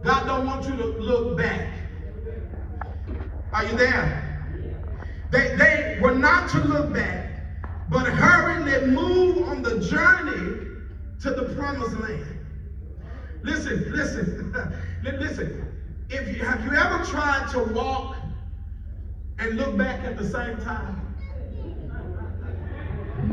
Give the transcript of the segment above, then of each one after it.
God don't want you to look back. Are you there? They were not to look back, but hurriedly move on the journey to the promised land. Listen. Have you ever tried to walk and look back at the same time?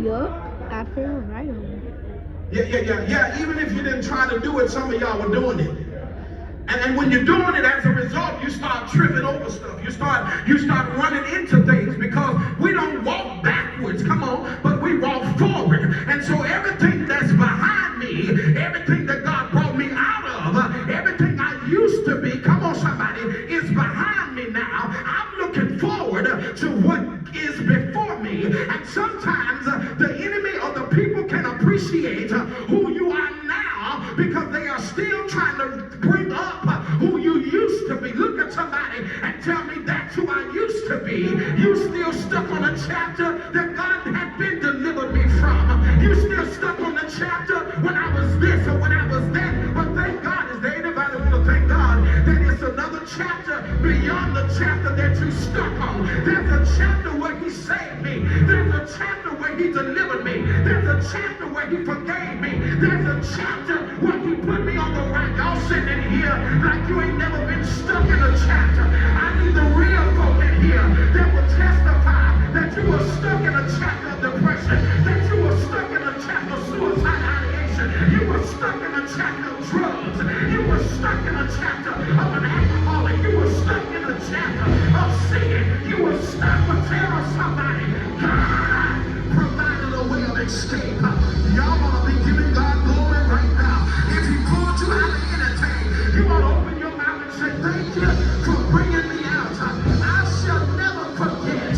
Yup, I feel right on it. Yeah. Even if you didn't try to do it, some of y'all were doing it. And when you're doing it, as a result, you start tripping over stuff. You start running into things because we don't walk backwards, come on, but we walk forward. And so everything that's behind me, everything that God brought me out of, everything I used to be, come on somebody, is behind me now. I'm looking forward to what is before me. And sometimes the enemy or the people can appreciate who you are now because they are still trying to bring up who you used to be. Look at somebody and tell me that's who I used to be. You still stuck on a chapter that God had been delivered me from. You still stuck on the chapter when I was this or when I was that. But thank God, is there anybody want to thank God that it's another chapter beyond the chapter that you stuck on? There's a chapter where he saved me. There's a chapter where he delivered me. There's a chapter where he forgave me. There's a chapter where he put me on the right. Y'all sitting in here like you ain't never been stuck in a chapter. I need the real folk in here that will testify that you were stuck in a chapter of depression, that you were stuck in a chapter of suicide ideation, you were stuck in a chapter of drugs, you were stuck in a chapter of an alcoholic, you were stuck in a chapter of sin, you were stuck with terror. Somebody, God provided a way of escape. Y'all want to be giving God glory right now. If he pulled you out of anything, you want to open your mouth and say, thank you for bringing me out. I shall never forget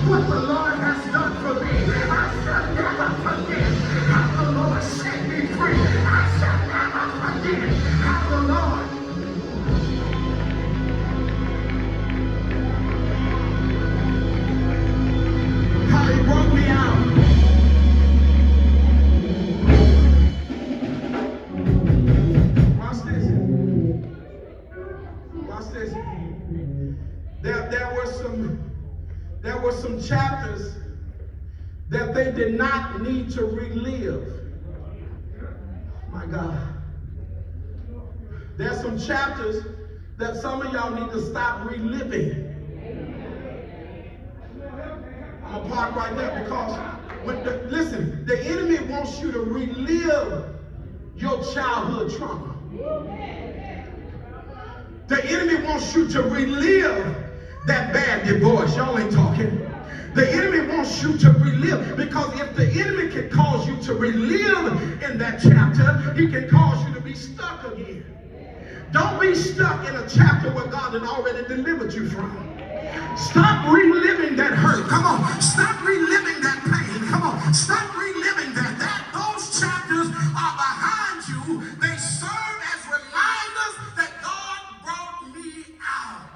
what the Lord has done for me. I shall never forget how the Lord set me free. I shall never forget how the Lord brought me out. Watch this. There were some chapters that they did not need to relive. My God. There's some chapters that some of y'all need to stop reliving. I'm gonna park right there because listen, the enemy wants you to relive your childhood trauma. The enemy wants you to relive that bad divorce. Y'all ain't talking. The enemy wants you to relive, because if the enemy can cause you to relive in that chapter, he can cause you to be stuck again. Don't be stuck in a chapter where God had already delivered you from. Stop reliving that hurt. Come on. Stop reliving that pain. Come on. Stop reliving that. Those chapters are behind you. They serve as reminders that God brought me out.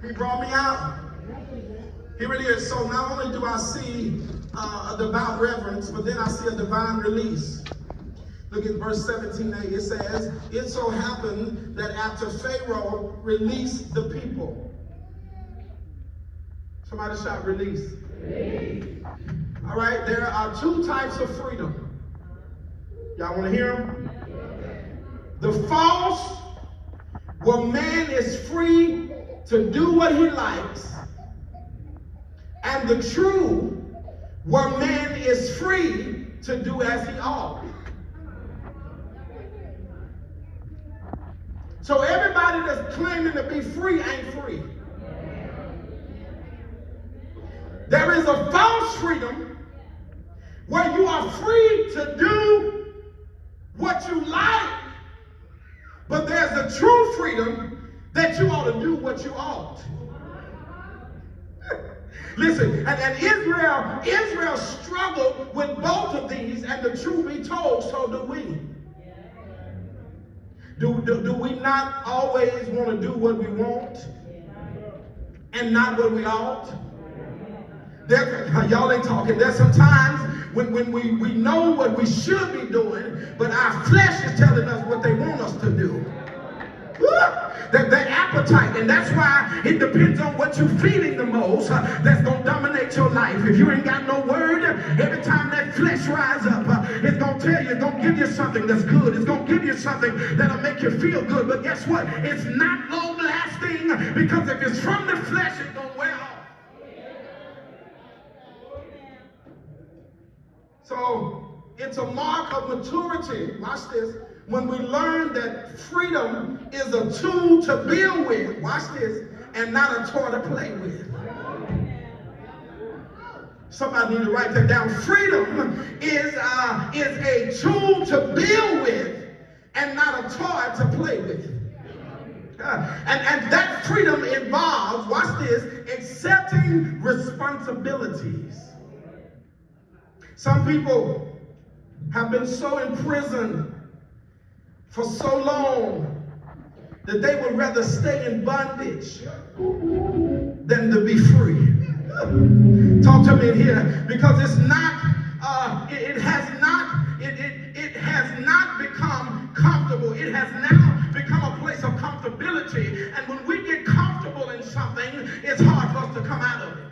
He brought me out. Here it is. So not only do I see a devout reverence, but then I see a divine release. Look at verse 17a. It says, it so happened that after Pharaoh released the people. Somebody shout release. Release. All right, there are two types of freedom. Y'all want to hear them? The false, where man is free to do what he likes. And the true, where man is free to do as he ought. So everybody that's claiming to be free ain't free. There is a false freedom where you are free to do what you like, but there's a true freedom that you ought to do what you ought. Listen, and Israel struggled with both of these, and the truth be told, so do we. Do we not always want to do what we want and not what we ought? Y'all ain't talking. There's some times when we know what we should be doing, but our flesh is telling us what they want us to do. That appetite, and that's why it depends on what you're feeding the most, that's going to dominate your life. If you ain't got no word, every time that flesh rise up, it's going to tell you, it's going to give you something that's good. It's going to give you something that'll make you feel good. But guess what? It's not long lasting, because if it's from the flesh, it's going to wear off. So it's a mark of maturity. Watch this. When we learn that freedom is a tool to build with, watch this, and not a toy to play with. Somebody need to write that down. Freedom is a tool to build with and not a toy to play with. And that freedom involves, watch this, accepting responsibilities. Some people have been so imprisoned for so long that they would rather stay in bondage than to be free. Talk to me in here, because it's not, it has not become comfortable. It has now become a place of comfortability. And when we get comfortable in something, it's hard for us to come out of it.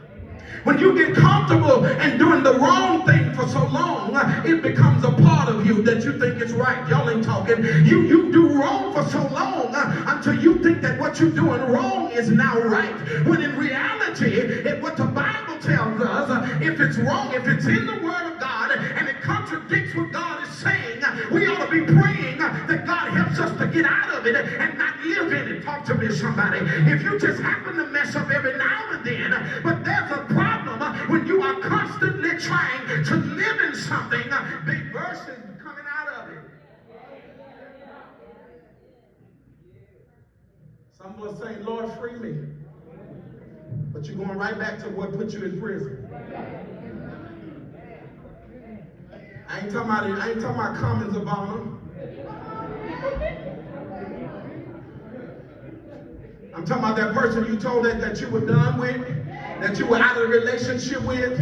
When you get comfortable and doing the wrong thing for so long, it becomes a part of you that you think is right. Y'all ain't talking. You do wrong for so long until you think that what you're doing wrong is now right. When in reality, what the Bible tells us, if it's wrong, if it's in the Word of God and it contradicts what God is saying, we ought to be praying that God helps us to get out of it and not live in it. Talk to me, somebody. If you just happen to mess up every now and then, but there's a problem when you are constantly trying to live in something, big verses coming out of it. Some of us saying, Lord, free me. But you're going right back to what put you in prison. I ain't talking about Cummins or Bonham. I'm talking about that person you told that you were done with, that you were out of a relationship with.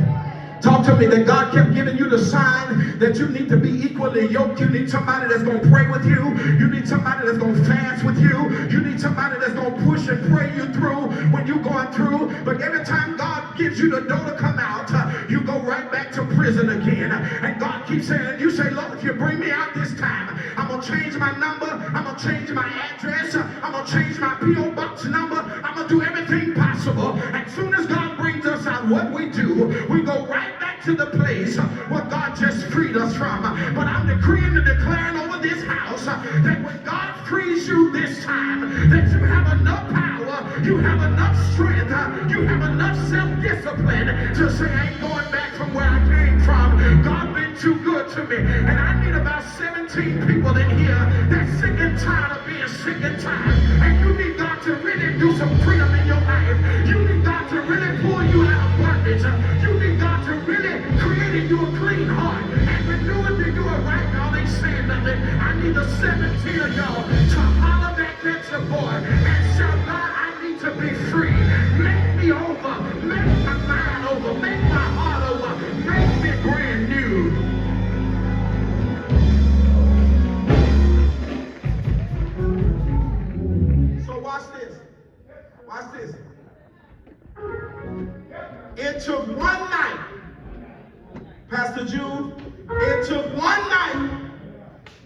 Talk to me, that God kept giving you the sign that you need to be equally yoked. You need somebody that's going to pray with you. You need somebody that's going to fast with you. You need somebody that's going to push and pray you through when you're going through. But every time God gives you the door to come out, you go right back to prison again. And God keeps saying, you say, Lord, if you bring me out this time, I'm going to change my number. I'm going to change my address. I'm going to change my P.O. box number. I'm going to do everything possible. As soon as God brings us out, what we do, we go right back to the place where God just freed us from. But I'm decreeing and declaring over this house that when God frees you this time, that you have enough power, you have enough strength, you have enough self-discipline to say, I ain't going back from where I came from. God been too good to me. And I need about 17 people in here that's sick and tired of being sick and tired. And you need God to really do some freedom in your life. You need God to really pull you out of bondage. You need God to really create in you a clean heart and renew it right now. They saying nothing. I need the 17 of y'all to holler back at your boy and shout, God, I need to be free. Make me over. Make my mind over. Make my heart over. Make me brand new. So watch this. Watch this. It took one night, Pastor Jude, it took one night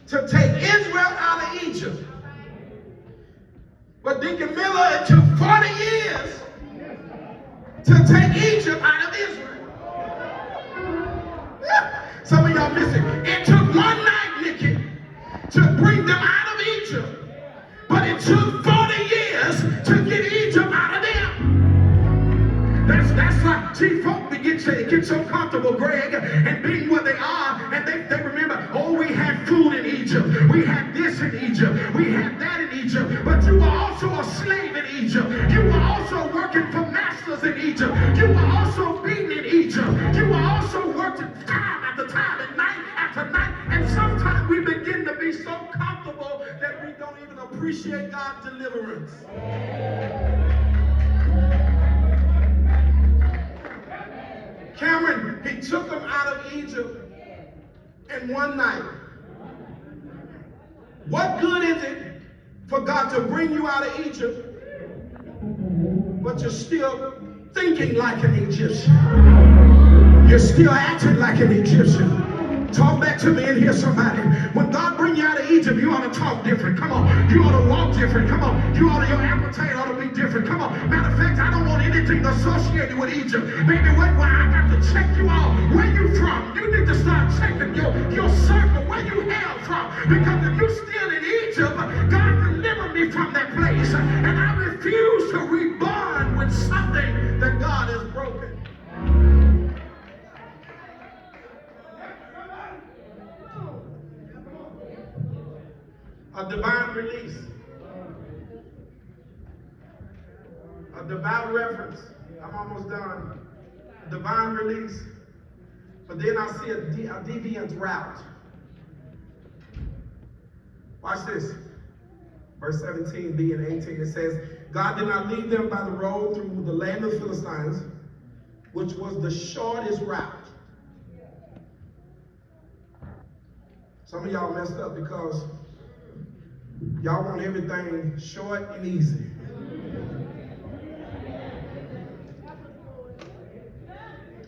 to take Israel out of Egypt. But Deacon Miller, it took 40 years to take Egypt out of Israel. Yeah. Some of y'all missing. It took one night, Nikki, to bring them out of Egypt. But it took 40 years to get Egypt out of them. That's why see, folk get so comfortable, Greg, and being where they are, and they remember, oh, we had food in Egypt, we had this in Egypt, we had that in Egypt, but you were also a slave in Egypt, you were also working for masters in Egypt, you were also beaten in Egypt, you were also working time after time and night after night, and sometimes we begin to be so comfortable that we don't even appreciate God's deliverance. Cameron, he took them out of Egypt in one night. What good is it for God to bring you out of Egypt, but you're still thinking like an Egyptian? You're still acting like an Egyptian. Talk back to me and hear somebody. When God bring you out of Egypt, you ought to talk different. Come on. You ought to walk different. Come on. Your appetite ought to be different. Come on. Matter of fact, I don't want anything associated with Egypt. Baby, wait, well, I got to check you out. Where you from? You need to start checking your circle, where you hail from. Because if you're still in Egypt, God delivered me from that place. And I refuse to reborn with something that God has broken. A divine release. A devout reverence. I'm almost done. A divine release. But then I see a deviant route. Watch this. Verse 17b and 18. It says, God did not lead them by the road through the land of Philistines, which was the shortest route. Some of y'all messed up because y'all want everything short and easy.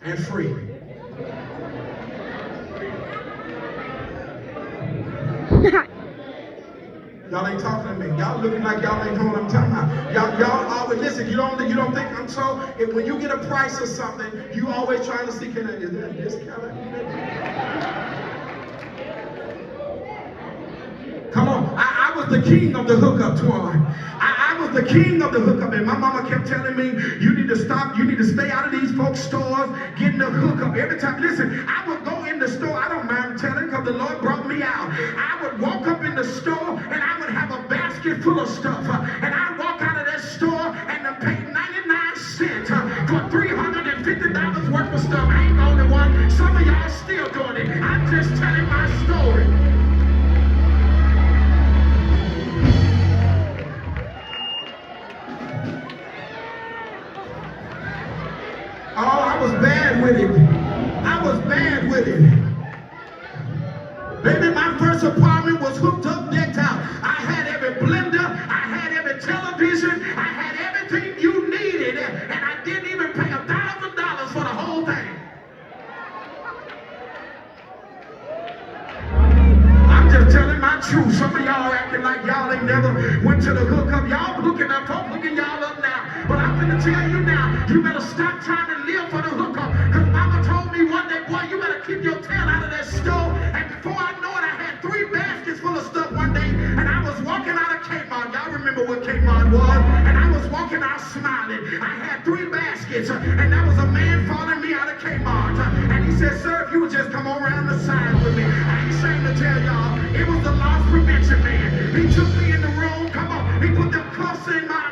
And free. Y'all ain't talking to me. Y'all looking like y'all ain't know what I'm talking about. Y'all always listen. You don't think I'm so. If when you get a price or something, you always trying to see, is that discount? Come on, I was the king of the hookup, Twan. I was the king of the hookup, and my mama kept telling me, you need to stop, you need to stay out of these folks' stores, getting the hookup. Every time, listen, I would go in the store, I don't mind telling, because the Lord brought me out. I would walk up in the store, and I would have a basket full of stuff, and I'd walk out of that store, and I paid 99 cents for $350 worth of stuff. I ain't the only one. Some of y'all still doing it. I'm just telling my story. Oh, I was bad with it. I was bad with it. Baby, my first apartment was hooked up, decked out. I had every blender, I had every television, I had everything you needed, and I didn't even pay $1,000 for the whole thing. I'm just telling my truth. Some of y'all acting like y'all ain't never went to the hookup. Y'all hooking up, folks hooking y'all up now. But I'm gonna tell you now, you better stop trying to live for the hookup. Because mama told me one day, boy, you better keep your tail out of that stove. And before I know it, I had 3 baskets full of stuff one day. And I was walking out of Kmart. Y'all remember what Kmart was? And I was walking out smiling. I had 3 baskets. And there was a man following me out of Kmart. And he said, sir, if you would just come on around the side with me. I ain't ashamed to tell y'all, it was the loss prevention man. He took me in the room. Come on. He put them cuffs in my...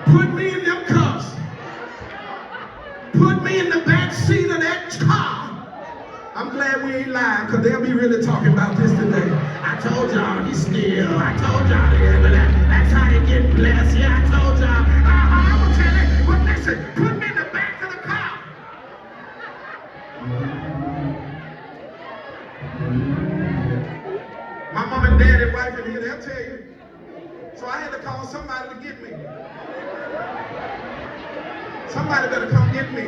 Put me in them cuffs. Put me in the back seat of that car. I'm glad we ain't lying, because they'll be really talking about this today. I told y'all he's still. I told y'all that's how they get blessed. Yeah, I told y'all. I will tell you. But listen, put me in the back of the car. My mom and dad and wife in here, they'll tell you. So I had to call somebody to get me. Somebody better come get me.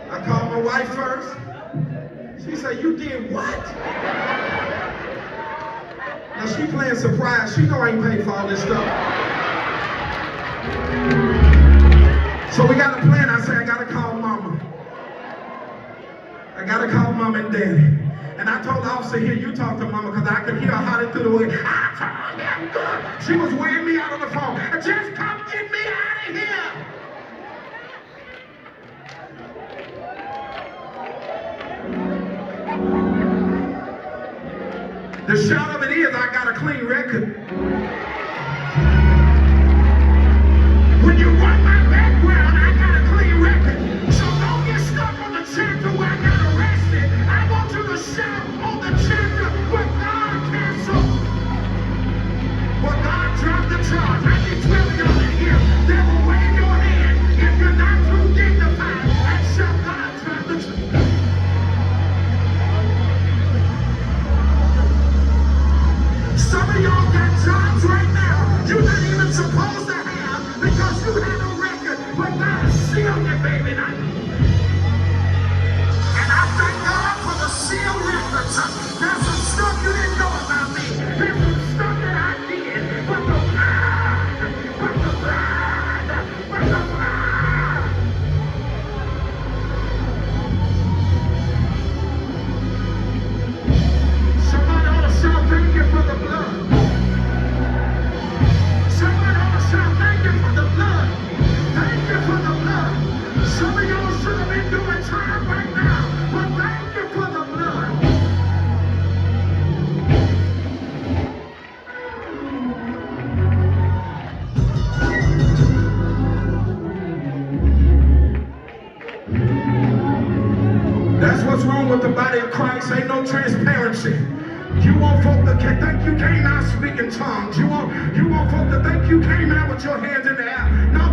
I called my wife first. She said, you did what? Now she playing surprise. She know I ain't paid for all this stuff. So we got a plan. I said, I gotta call mama. I gotta call mom and daddy. And I told the officer, here, you talk to mama, because I could hear her hollering through the window. I told them good. She was wearing me out on the phone. Just come get me out of here. The shout of it is, I got a clean record. When you run my background, I got a clean record. So don't get stuck on the chapter where I got arrested. I want you to shout on the chapter where God canceled. What Christ, ain't no transparency. You want folk to think you came out speaking tongues. You want folk to think you came out with your hands in the air. No,